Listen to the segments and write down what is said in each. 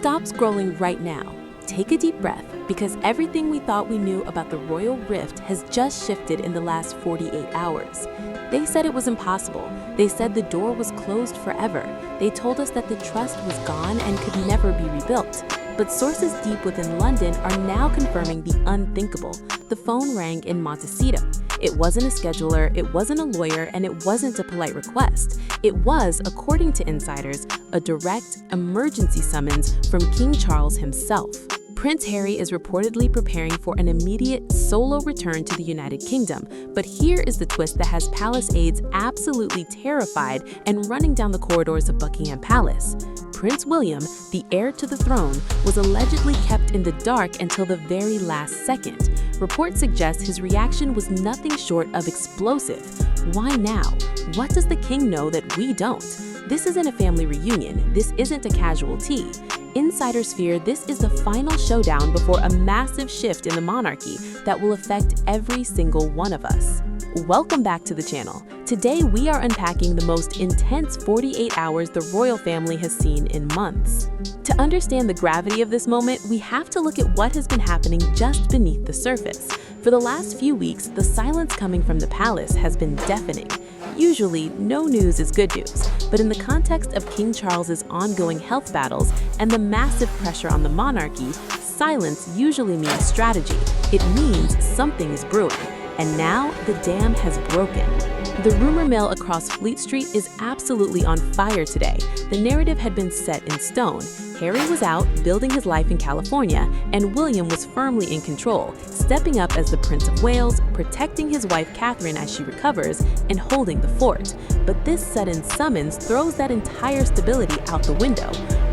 Stop scrolling right now. Take a deep breath, because everything we thought we knew about the royal rift has just shifted in the last 48 hours. They said it was impossible. They said the door was closed forever. They told us that the trust was gone and could never be rebuilt. But sources deep within London are now confirming the unthinkable. The phone rang in Montecito. It wasn't a scheduler, it wasn't a lawyer, and it wasn't a polite request. It was, according to insiders, a direct emergency summons from King Charles himself. Prince Harry is reportedly preparing for an immediate solo return to the United Kingdom, but here is the twist that has palace aides absolutely terrified and running down the corridors of Buckingham Palace. Prince William, the heir to the throne, was allegedly kept in the dark until the very last second. Reports suggest his reaction was nothing short of explosive. Why now? What does the king know that we don't? This isn't a family reunion. This isn't a casual tea. Insiders fear this is the final showdown before a massive shift in the monarchy that will affect every single one of us. Welcome back to the channel. Today we are unpacking the most intense 48 hours the royal family has seen in months. To understand the gravity of this moment, we have to look at what has been happening just beneath the surface. For the last few weeks, the silence coming from the palace has been deafening. Usually, no news is good news, but in the context of King Charles's ongoing health battles and the massive pressure on the monarchy, silence usually means strategy. It means something is brewing. And now, the dam has broken. The rumor mill across Fleet Street is absolutely on fire today. The narrative had been set in stone. Harry was out, building his life in California, and William was firmly in control, stepping up as the Prince of Wales, protecting his wife Catherine as she recovers, and holding the fort. But this sudden summons throws that entire stability out the window.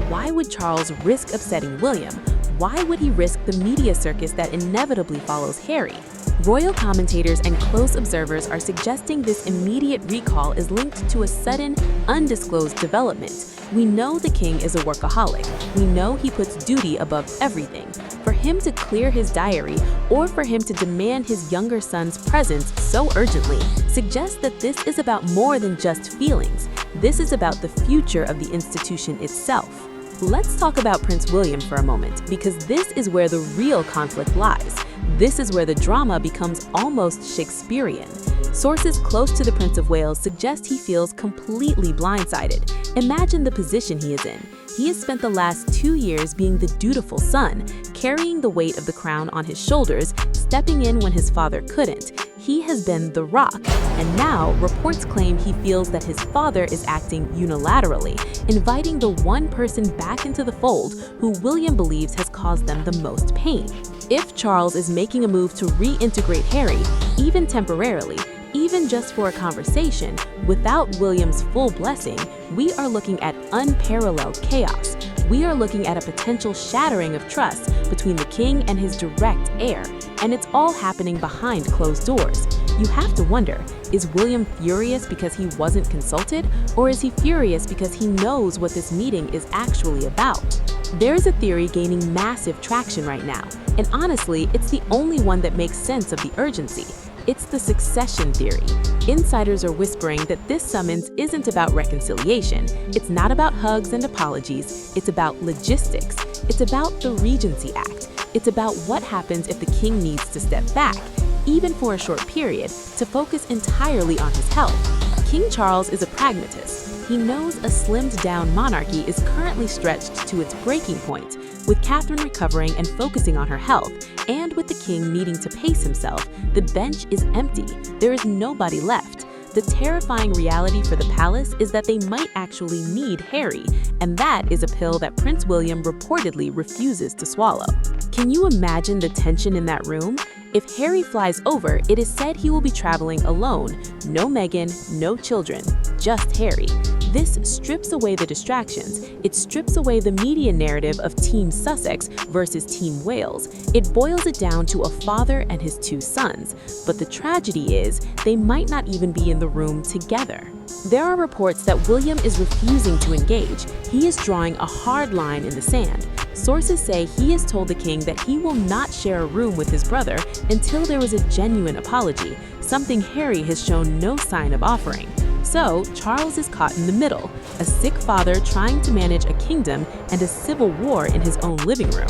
Why would Charles risk upsetting William? Why would he risk the media circus that inevitably follows Harry? Royal commentators and close observers are suggesting this immediate recall is linked to a sudden, undisclosed development. We know the king is a workaholic. We know he puts duty above everything. For him to clear his diary, or for him to demand his younger son's presence so urgently, suggests that this is about more than just feelings. This is about the future of the institution itself. Let's talk about Prince William for a moment, because this is where the real conflict lies. This is where the drama becomes almost Shakespearean. Sources close to the Prince of Wales suggest he feels completely blindsided. Imagine the position he is in. He has spent the last 2 years being the dutiful son, carrying the weight of the crown on his shoulders, stepping in when his father couldn't. He has been the rock, and now reports claim he feels that his father is acting unilaterally, inviting the one person back into the fold who William believes has caused them the most pain. If Charles is making a move to reintegrate Harry, even temporarily, even just for a conversation, without William's full blessing, we are looking at unparalleled chaos. We are looking at a potential shattering of trust between the king and his direct heir, and it's all happening behind closed doors. You have to wonder, is William furious because he wasn't consulted, or is he furious because he knows what this meeting is actually about? There is a theory gaining massive traction right now, and honestly, it's the only one that makes sense of the urgency. It's the succession theory. Insiders are whispering that this summons isn't about reconciliation. It's not about hugs and apologies. It's about logistics. It's about the Regency Act. It's about what happens if the king needs to step back, even for a short period, to focus entirely on his health. King Charles is a pragmatist. He knows a slimmed-down monarchy is currently stretched to its breaking point, with Catherine recovering and focusing on her health, and with the king needing to pace himself. The bench is empty. There is nobody left. The terrifying reality for the palace is that they might actually need Harry, and that is a pill that Prince William reportedly refuses to swallow. Can you imagine the tension in that room? If Harry flies over, it is said he will be traveling alone. No Meghan, no children, just Harry. This strips away the distractions. It strips away the media narrative of Team Sussex versus Team Wales. It boils it down to a father and his 2 sons. But the tragedy is, they might not even be in the room together. There are reports that William is refusing to engage. He is drawing a hard line in the sand. Sources say he has told the king that he will not share a room with his brother until there is a genuine apology, something Harry has shown no sign of offering. So, Charles is caught in the middle. a sick father trying to manage a kingdom and a civil war in his own living room.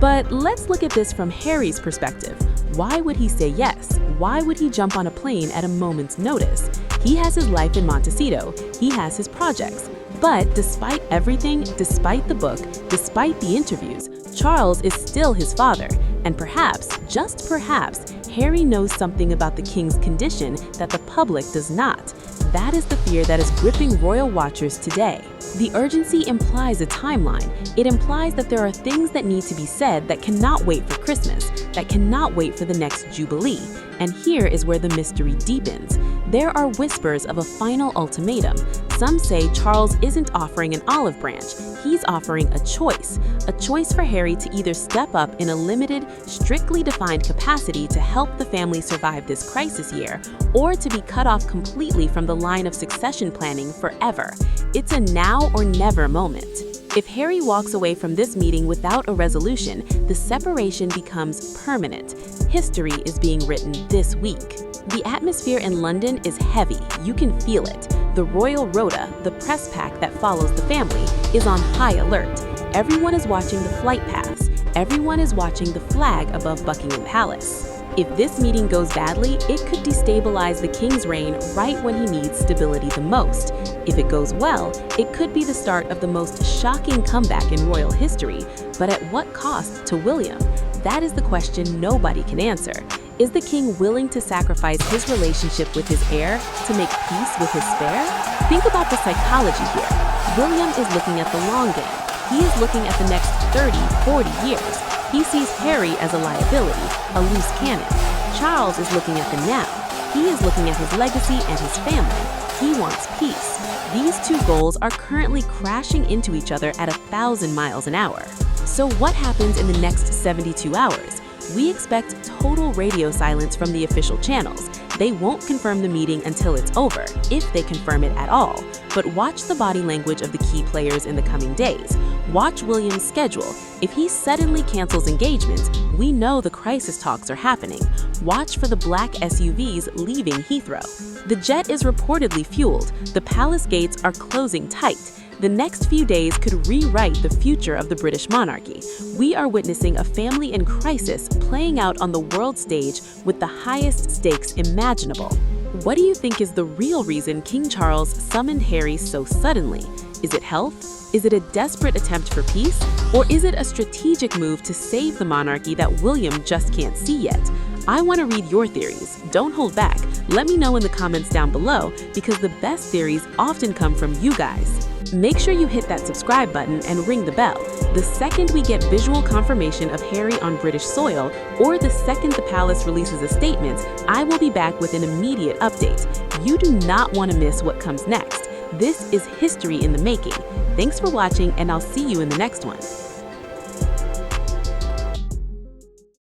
But let's look at this from Harry's perspective. Why would he say yes? Why would he jump on a plane at a moment's notice? He has his life in Montecito. He has his projects. But despite everything, despite the book, despite the interviews, Charles is still his father. And perhaps, just perhaps, Harry knows something about the king's condition that the public does not. That is the fear that is gripping royal watchers today. The urgency implies a timeline. It implies that there are things that need to be said that cannot wait for Christmas, that cannot wait for the next Jubilee. And here is where the mystery deepens. There are whispers of a final ultimatum. Some say Charles isn't offering an olive branch. He's offering a choice for Harry to either step up in a limited, strictly defined capacity to help the family survive this crisis year, or to be cut off completely from the line of succession planning forever. It's a now or never moment. If Harry walks away from this meeting without a resolution, the separation becomes permanent. History is being written this week. The atmosphere in London is heavy. You can feel it. The royal rota, the press pack that follows the family, is on high alert. Everyone is watching the flight paths. Everyone is watching the flag above Buckingham Palace. If this meeting goes badly, it could destabilize the king's reign right when he needs stability the most. If it goes well, it could be the start of the most shocking comeback in royal history. But at what cost to William? That is the question nobody can answer. Is the king willing to sacrifice his relationship with his heir to make peace with his spare? Think about the psychology here. William is looking at the long game. He is looking at the next 30, 40 years. He sees Harry as a liability, a loose cannon. Charles is looking at the now. He is looking at his legacy and his family. He wants peace. These two goals are currently crashing into each other at 1,000 miles an hour. So what happens in the next 72 hours? We expect total radio silence from the official channels. They won't confirm the meeting until it's over, if they confirm it at all. But watch the body language of the key players in the coming days. Watch William's schedule. If he suddenly cancels engagements, we know the crisis talks are happening. Watch for the black SUVs leaving Heathrow. The jet is reportedly fueled. The palace gates are closing tight. The next few days could rewrite the future of the British monarchy. We are witnessing a family in crisis playing out on the world stage with the highest stakes imaginable. What do you think is the real reason King Charles summoned Harry so suddenly? Is it health? Is it a desperate attempt for peace? Or is it a strategic move to save the monarchy that William just can't see yet? I want to read your theories. Don't hold back. Let me know in the comments down below, because the best theories often come from you guys. Make sure you hit that subscribe button and ring the bell. The second we get visual confirmation of Harry on British soil, or the second the palace releases a statement, I will be back with an immediate update. You do not want to miss what comes next. This is history in the making. Thanks for watching, and I'll see you in the next one.